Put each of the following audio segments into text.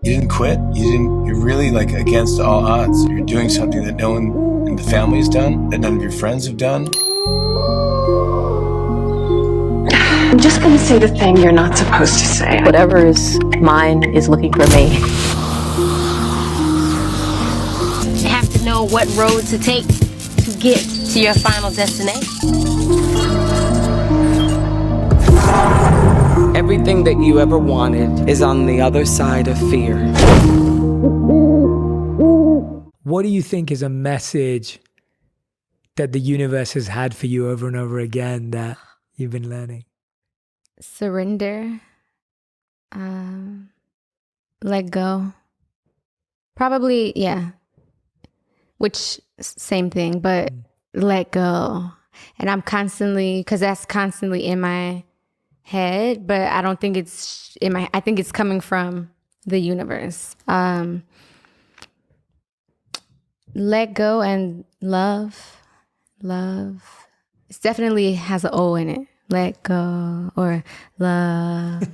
You didn't quit. You're really like against all odds. You're doing something that no one in the family's done, that none of your friends have done. I'm just gonna say the thing you're not supposed to say. Whatever is mine is looking for me. You have to know what road to take to get to your final destination. Everything that you ever wanted is on the other side of fear. What do you think is a message that the universe has had for you over and over again that you've been learning? Surrender. Let go. Probably, yeah. Which, same thing, but let go. And I'm constantly, because that's constantly in my head, but I don't think it's in my, I think it's coming from the universe. Let go and love. It definitely has an O in it. Let go or love.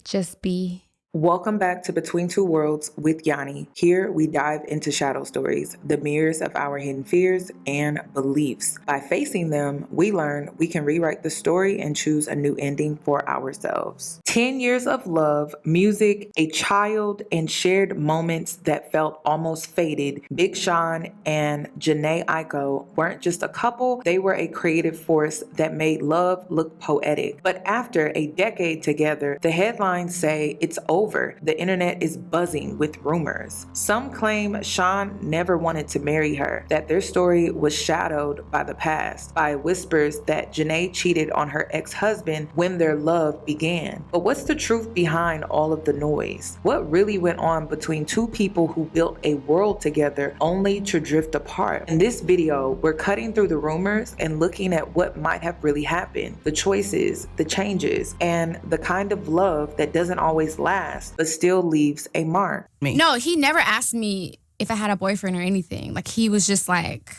Just be. Welcome back to Between Two Worlds with Yoni. Here we dive into shadow stories, the mirrors of our hidden fears and beliefs. By facing them, we learn we can rewrite the story and choose a new ending for ourselves. 10 years of love, music, a child, and shared moments that felt almost faded. Big Sean and Jhene Aiko weren't just a couple, they were a creative force that made love look poetic. But after a decade together, the headlines say it's over. The internet is buzzing with rumors. Some claim Sean never wanted to marry her, that their story was shadowed by the past, by whispers that Jhene cheated on her ex-husband when their love began. But what's the truth behind all of the noise? What really went on between two people who built a world together only to drift apart? In this video, we're cutting through the rumors and looking at what might have really happened, the choices, the changes, and the kind of love that doesn't always last but still leaves a mark. No, he never asked me if I had a boyfriend or anything. Like, he was just like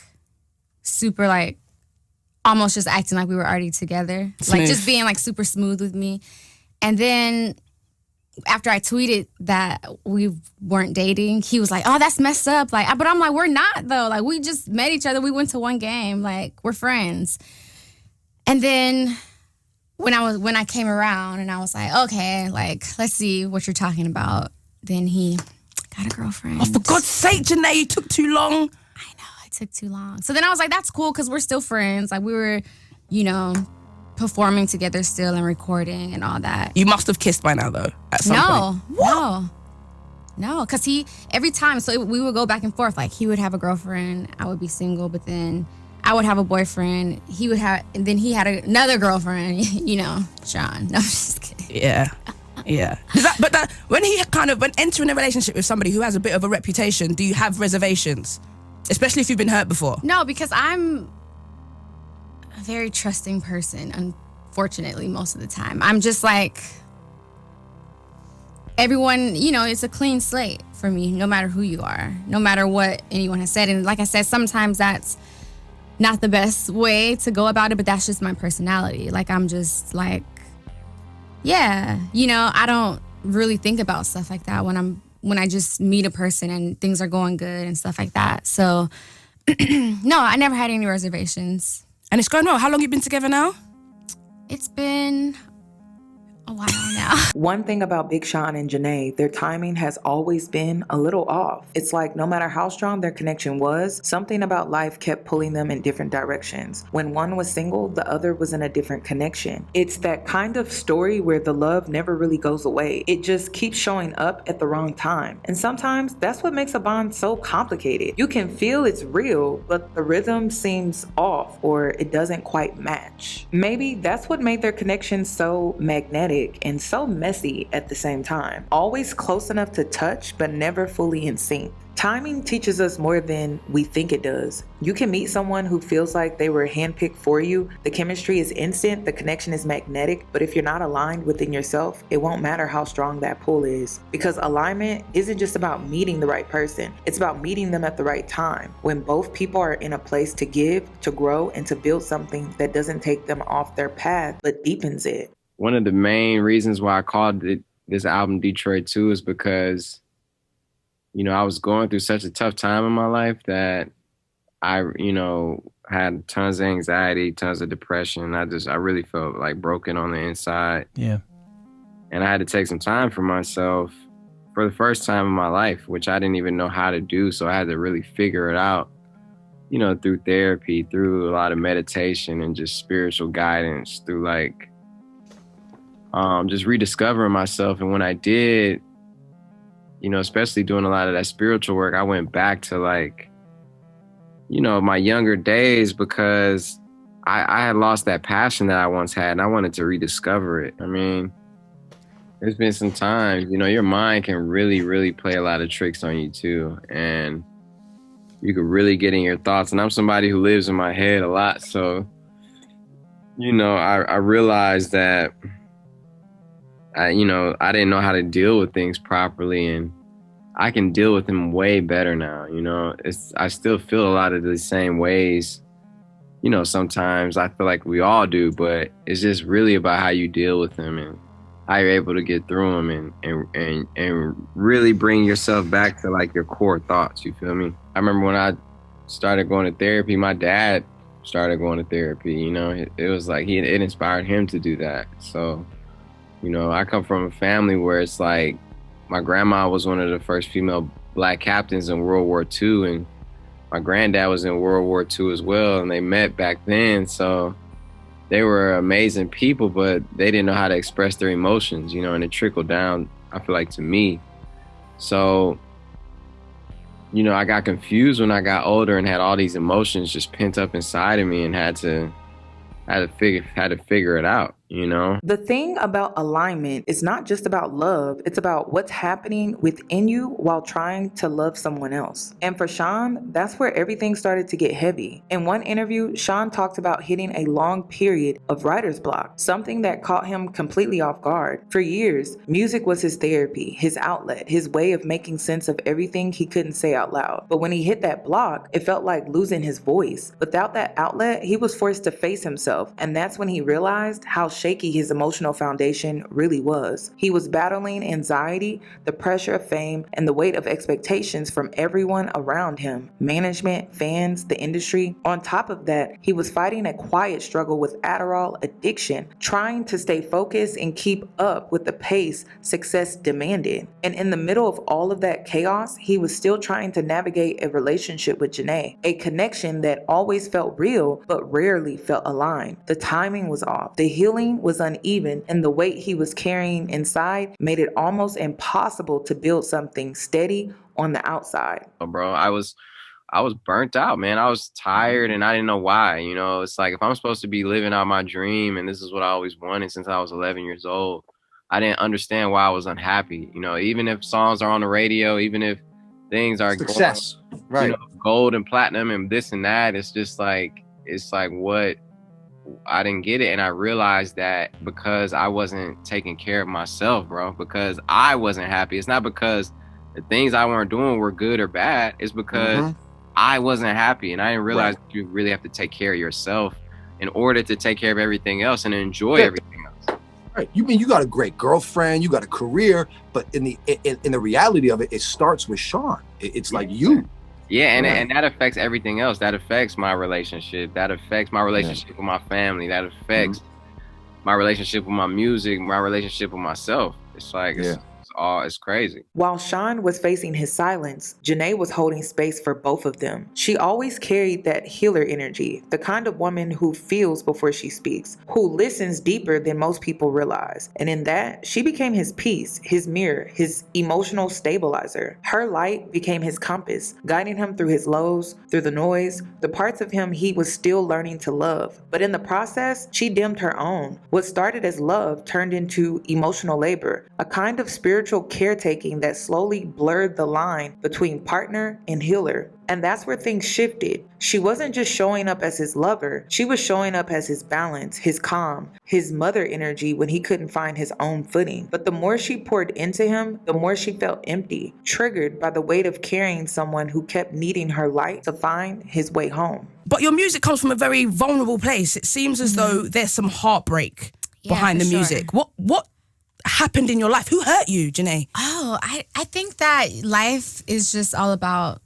super like almost just acting like we were already together. Smooth. Like just being like super smooth with me. And then after I tweeted that we weren't dating, he was like, "Oh, that's messed up." Like, but I'm like, we're not though. Like, we just met each other. We went to one game. Like, we're friends. And then when I came around and I was like, okay, like, let's see what you're talking about, then he got a girlfriend. Oh, for God's sake, Jhene, you took too long. I know, it took too long. So then I was like, that's cool because we're still friends. Like, we were, you know, performing together still and recording and all that. You must have kissed by now, though, at some point. No, because every time, so we would go back and forth. Like, he would have a girlfriend, I would be single, but then I would have a boyfriend, and then he had another girlfriend, you know, Sean. No, I'm just kidding. Yeah. When he when entering a relationship with somebody who has a bit of a reputation, do you have reservations? Especially if you've been hurt before? No, because I'm a very trusting person, unfortunately, most of the time. I'm just like, everyone, you know, it's a clean slate for me, no matter who you are, no matter what anyone has said. And like I said, sometimes that's not the best way to go about it, but that's just my personality. Like, I'm just like, yeah, you know, I don't really think about stuff like that when I just meet a person and things are going good and stuff like that. So, no, I never had any reservations. And it's going well. How long have you been together now? It's been a while now. One thing about Big Sean and Jhene, their timing has always been a little off. It's like no matter how strong their connection was, something about life kept pulling them in different directions. When one was single, the other was in a different connection. It's that kind of story where the love never really goes away. It just keeps showing up at the wrong time. And sometimes that's what makes a bond so complicated. You can feel it's real, but the rhythm seems off or it doesn't quite match. Maybe that's what made their connection so magnetic and so messy at the same time. Always close enough to touch, but never fully in sync. Timing teaches us more than we think it does. You can meet someone who feels like they were handpicked for you. The chemistry is instant, the connection is magnetic, but if you're not aligned within yourself, it won't matter how strong that pull is. Because alignment isn't just about meeting the right person, it's about meeting them at the right time, when both people are in a place to give, to grow, and to build something that doesn't take them off their path, but deepens it. One of the main reasons why I called it this album Detroit 2 is because, you know, I was going through such a tough time in my life that I, you know, had tons of anxiety, tons of depression. I really felt like broken on the inside. Yeah. And I had to take some time for myself for the first time in my life, which I didn't even know how to do. So I had to really figure it out, you know, through therapy, through a lot of meditation and just spiritual guidance, through like just rediscovering myself. And when I did, you know, especially doing a lot of that spiritual work, I went back to like, you know, my younger days because I had lost that passion that I once had and I wanted to rediscover it. I mean, there's been some times, you know, your mind can really, really play a lot of tricks on you too. And you could really get in your thoughts. And I'm somebody who lives in my head a lot. So, you know, I realized that, I didn't know how to deal with things properly. And I can deal with them way better now. You know, I still feel a lot of the same ways. You know, sometimes I feel like we all do, but it's just really about how you deal with them and how you're able to get through them and really bring yourself back to like your core thoughts. You feel me? I remember when I started going to therapy, my dad started going to therapy. You know, it was like it inspired him to do that. So, you know, I come from a family where it's like my grandma was one of the first female black captains in World War II, and my granddad was in World War II as well, and they met back then. So they were amazing people, but they didn't know how to express their emotions, you know, and it trickled down, I feel like, to me. So, you know, I got confused when I got older and had all these emotions just pent up inside of me and had to figure it out, you know? The thing about alignment is not just about love, it's about what's happening within you while trying to love someone else. And for Sean, that's where everything started to get heavy. In one interview, Sean talked about hitting a long period of writer's block, something that caught him completely off guard. For years, music was his therapy, his outlet, his way of making sense of everything he couldn't say out loud. But when he hit that block, it felt like losing his voice. Without that outlet, he was forced to face himself. And that's when he realized how shaky his emotional foundation really was. He was battling anxiety, the pressure of fame, and the weight of expectations from everyone around him. Management, fans, the industry. On top of that, he was fighting a quiet struggle with Adderall addiction, trying to stay focused and keep up with the pace success demanded. And in the middle of all of that chaos, he was still trying to navigate a relationship with Jhene, a connection that always felt real but rarely felt aligned. The timing was off, the healing was uneven, and the weight he was carrying inside made it almost impossible to build something steady on the outside. Bro, I was burnt out, man. I was tired and I didn't know why. You know, it's like if I'm supposed to be living out my dream and this is what I always wanted since I was 11 years old, I didn't understand why I was unhappy. You know, even if songs are on the radio, even if things are success, going, right? You know, gold and platinum and this and that, it's like what? I didn't get it. And I realized that because I wasn't taking care of myself, bro, because I wasn't happy. It's not because the things I weren't doing were good or bad. It's because I wasn't happy. And I didn't realize that you really have to take care of yourself in order to take care of everything else and enjoy everything else. Right. You mean you got a great girlfriend, you got a career, but in the reality of it, it starts with Sean. It's like you. Yeah, and that affects everything else. That affects my relationship. That affects my relationship with my family. That affects my relationship with my music, my relationship with myself. It's like, it's crazy. While Sean was facing his silence, Jhene was holding space for both of them. She always carried that healer energy, the kind of woman who feels before she speaks, who listens deeper than most people realize. And in that, she became his peace, his mirror, his emotional stabilizer. Her light became his compass, guiding him through his lows, through the noise, the parts of him he was still learning to love. But in the process, she dimmed her own. What started as love turned into emotional labor, a kind of spiritual caretaking that slowly blurred the line between partner and healer. And that's where things shifted. She wasn't just showing up as his lover, she was showing up as his balance, his calm, his mother energy when he couldn't find his own footing. But the more she poured into him, the more she felt empty, triggered by the weight of carrying someone who kept needing her light to find his way home. But your music comes from a very vulnerable place. It seems as though there's some heartbreak behind the music. What happened in your life? Who hurt you, Jhene? Oh, I think that life is just all about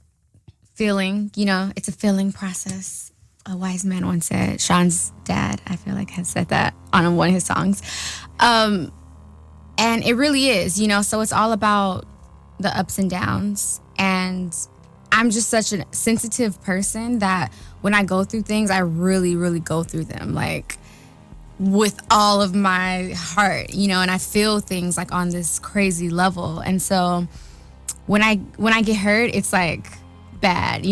feeling, it's a feeling process. A wise man once said, Sean's dad, I feel like, has said that on one of his songs. And it really is, so it's all about the ups and downs. And I'm just such a sensitive person that when I go through things, I really, really go through them, like with all of my heart, and I feel things like on this crazy level. And so when I get hurt, it's like bad,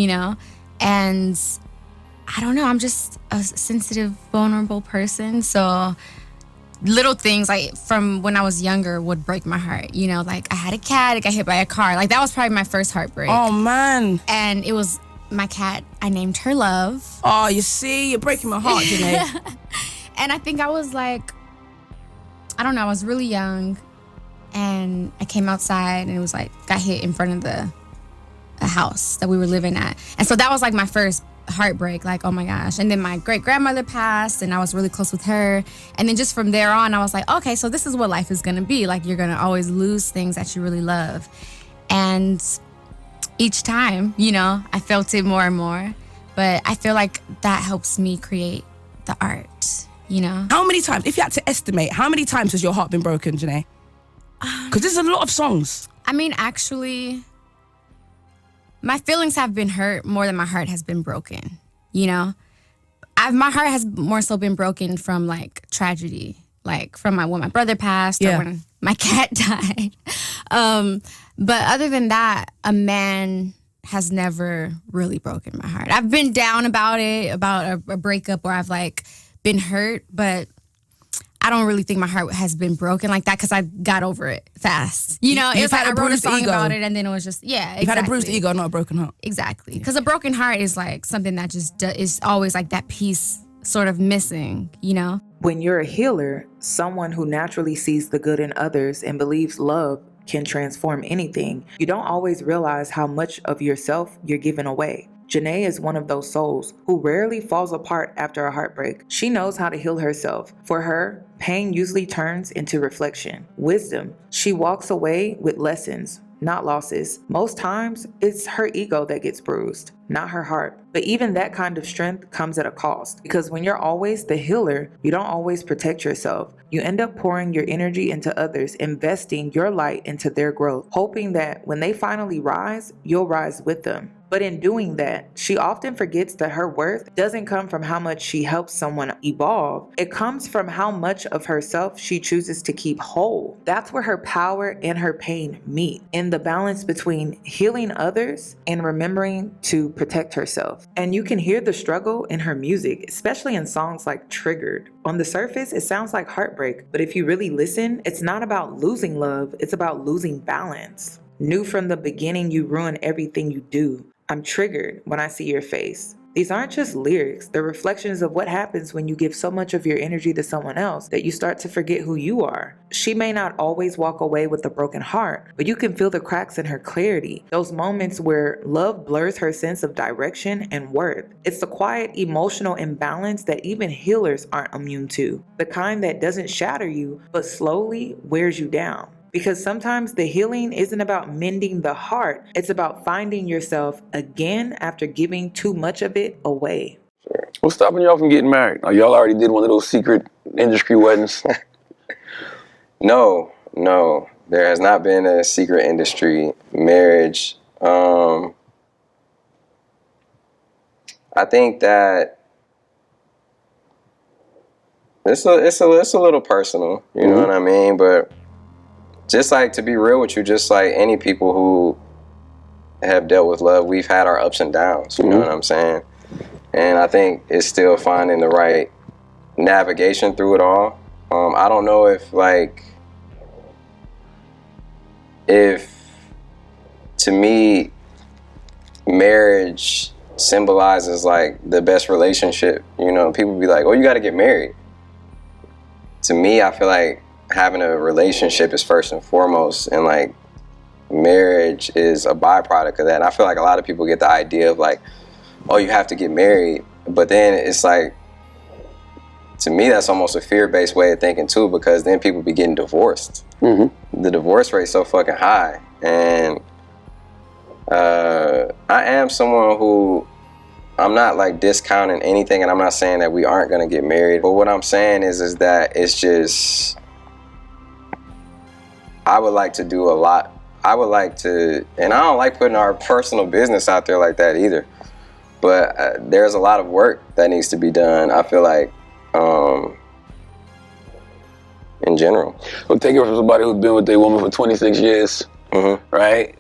and I don't know, I'm just a sensitive, vulnerable person. So little things like from when I was younger would break my heart. Like I had a cat, it got hit by a car. Like that was probably my first heartbreak. Oh man. And it was my cat, I named her Love. Oh, you see, you're breaking my heart, Jhene. And I think I was like, I don't know, I was really young and I came outside and it was like, got hit in front of a house that we were living at. And so that was like my first heartbreak, like, oh my gosh. And then my great grandmother passed and I was really close with her. And then just from there on, I was like, okay, so this is what life is gonna be. Like you're gonna always lose things that you really love. And each time, I felt it more and more. But I feel like that helps me create the art, How many times, if you had to estimate, how many times has your heart been broken, Jhene? Because there's a lot of songs. I mean, actually, my feelings have been hurt more than my heart has been broken, my heart has more so been broken from like tragedy, like from when my brother passed or when my cat died. But other than that, a man has never really broken my heart. I've been down about it, about a breakup where I've like been hurt, but I don't really think my heart has been broken like that because I got over it fast. It was like I wrote a song about it and then it was just, exactly. You've had a bruised ego, not a broken heart. Exactly. Because a broken heart is like something that just is always like that piece sort of missing, When you're a healer, someone who naturally sees the good in others and believes love can transform anything, you don't always realize how much of yourself you're giving away. Jhene is one of those souls who rarely falls apart after a heartbreak. She knows how to heal herself. For her, pain usually turns into reflection, wisdom. She walks away with lessons, not losses. Most times, it's her ego that gets bruised, not her heart. But even that kind of strength comes at a cost, because when you're always the healer, you don't always protect yourself. You end up pouring your energy into others, investing your light into their growth, hoping that when they finally rise, you'll rise with them. But in doing that, she often forgets that her worth doesn't come from how much she helps someone evolve. It comes from how much of herself she chooses to keep whole. That's where her power and her pain meet, in the balance between healing others and remembering to protect herself. And you can hear the struggle in her music, especially in songs like Triggered. On the surface, it sounds like heartbreak, but if you really listen, it's not about losing love, it's about losing balance. Knew from the beginning you ruin everything you do. I'm triggered when I see your face. These aren't just lyrics, they're reflections of what happens when you give so much of your energy to someone else that you start to forget who you are. She may not always walk away with a broken heart, but you can feel the cracks in her clarity. Those moments where love blurs her sense of direction and worth. It's the quiet emotional imbalance that even healers aren't immune to. The kind that doesn't shatter you, but slowly wears you down. Because sometimes the healing isn't about mending the heart. It's about finding yourself again after giving too much of it away. What's stopping y'all from getting married? Oh, y'all already did one of those secret industry weddings? No. There has not been a secret industry marriage. I think that it's a little personal, you know what I mean? But just like, to be real with you, just like any people who have dealt with love, we've had our ups and downs, you know what I'm saying? And I think it's still finding the right navigation through it all. I don't know if to me, marriage symbolizes like the best relationship, people be like, oh, you got to get married. To me, I feel like having a relationship is first and foremost, and like marriage is a byproduct of that. And I feel like a lot of people get the idea of like, oh, you have to get married, but then it's like, to me, that's almost a fear-based way of thinking too, because then people be getting divorced. The divorce rate's so fucking high. And I am someone who, I'm not like discounting anything, and I'm not saying that we aren't gonna get married. But what I'm saying is that it's just, I would like to do a lot. I would like to, and I don't like putting our personal business out there like that either. But there's a lot of work that needs to be done, I feel like, in general. Well, take it from somebody who's been with a woman for 26 years, right?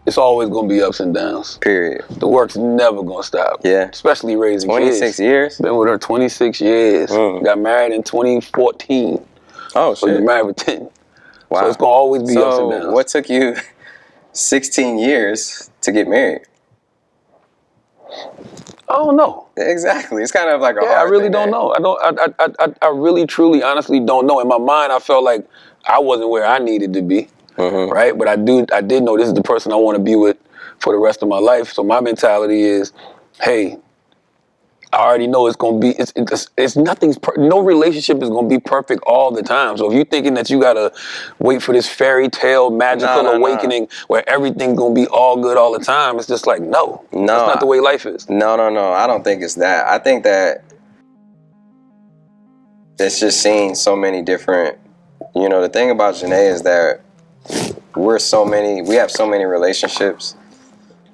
It's always gonna be ups and downs. Period. The work's never gonna stop. Yeah. Especially raising 26 years? Been with her 26 years. Got married in 2014. Oh, so shit. you're married for 10. Wow. So it's gonna always be ups and downs. What took you 16 years to get married? I don't know. Exactly. It's kind of like a hard I really thing, don't man. know. I really, truly, honestly don't know. In my mind, I felt like I wasn't where I needed to be, right? But I did know this is the person I want to be with for the rest of my life. So my mentality is, hey, I already know it's gonna be. It's nothing's. No relationship is gonna be perfect all the time. So if you're thinking that you gotta wait for this fairy tale magical awakening where everything's gonna be all good all the time, it's just like no, that's not the way life is. No. I don't think it's that. I think that it's just seeing so many different. You know, the thing about Jhene is that we have so many relationships.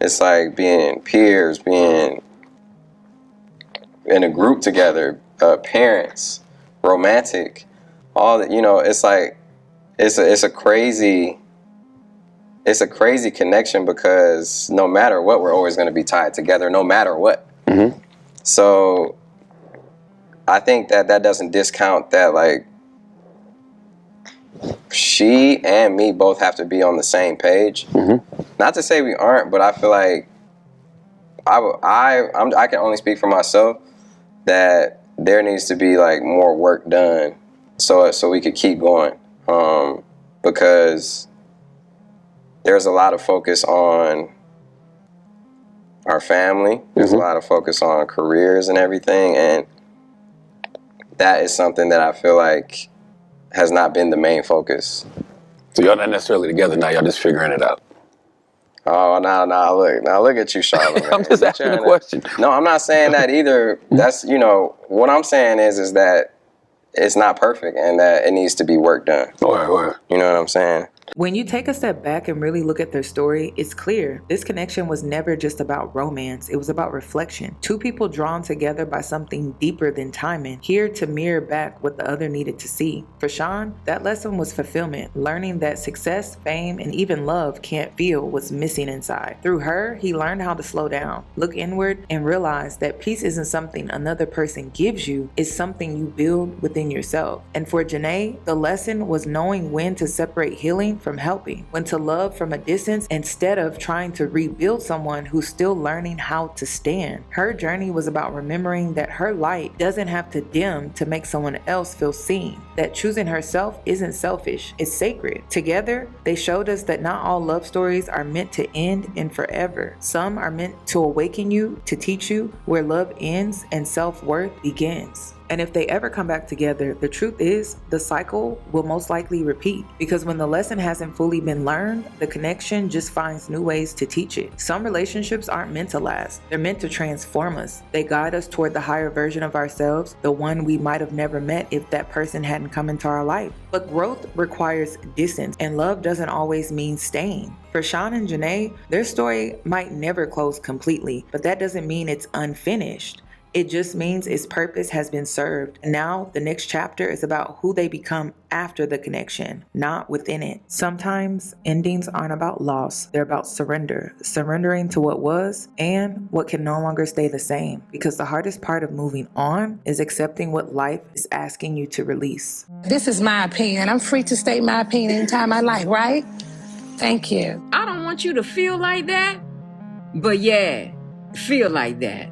It's like being peers, being in a group together, parents, romantic, all that. You know, it's like it's a crazy connection, because no matter what, we're always going to be tied together, no matter what. So I think that doesn't discount that, like, she and me both have to be on the same page. Not to say we aren't, but I feel like I can only speak for myself, that there needs to be like more work done so we could keep going, because there's a lot of focus on our family, there's a lot of focus on careers and everything, and that is something that I feel like has not been the main focus. So y'all not necessarily together now, y'all just figuring it out. Oh, now look at you, Charlotte. I'm just asking a question. No, I'm not saying that either. That's, you know, what I'm saying is that it's not perfect and that it needs to be work done. Right. You know what I'm saying? When you take a step back and really look at their story, it's clear this connection was never just about romance. It was about reflection. Two people drawn together by something deeper than timing, here to mirror back what the other needed to see. For Sean, that lesson was fulfillment, learning that success, fame, and even love can't feel what's missing inside. Through her, he learned how to slow down, look inward, and realize that peace isn't something another person gives you, it's something you build within yourself. And for Jhene, the lesson was knowing when to separate healing from helping, when to love from a distance instead of trying to rebuild someone who's still learning how to stand. Her journey was about remembering that her light doesn't have to dim to make someone else feel seen, that choosing herself isn't selfish, it's sacred. Together, they showed us that not all love stories are meant to end and forever. Some are meant to awaken you, to teach you where love ends and self-worth begins. And if they ever come back together, the truth is the cycle will most likely repeat, because when the lesson hasn't fully been learned, the connection just finds new ways to teach it. Some relationships aren't meant to last. They're meant to transform us. They guide us toward the higher version of ourselves, the one we might have never met if that person hadn't come into our life. But growth requires distance, and love doesn't always mean staying. For Sean and Jhene, their story might never close completely, but that doesn't mean it's unfinished. It just means its purpose has been served. And now the next chapter is about who they become after the connection, not within it. Sometimes endings aren't about loss. They're about surrender. Surrendering to what was and what can no longer stay the same. Because the hardest part of moving on is accepting what life is asking you to release. This is my opinion. I'm free to state my opinion anytime I like, right? Thank you. I don't want you to feel like that, but yeah, feel like that.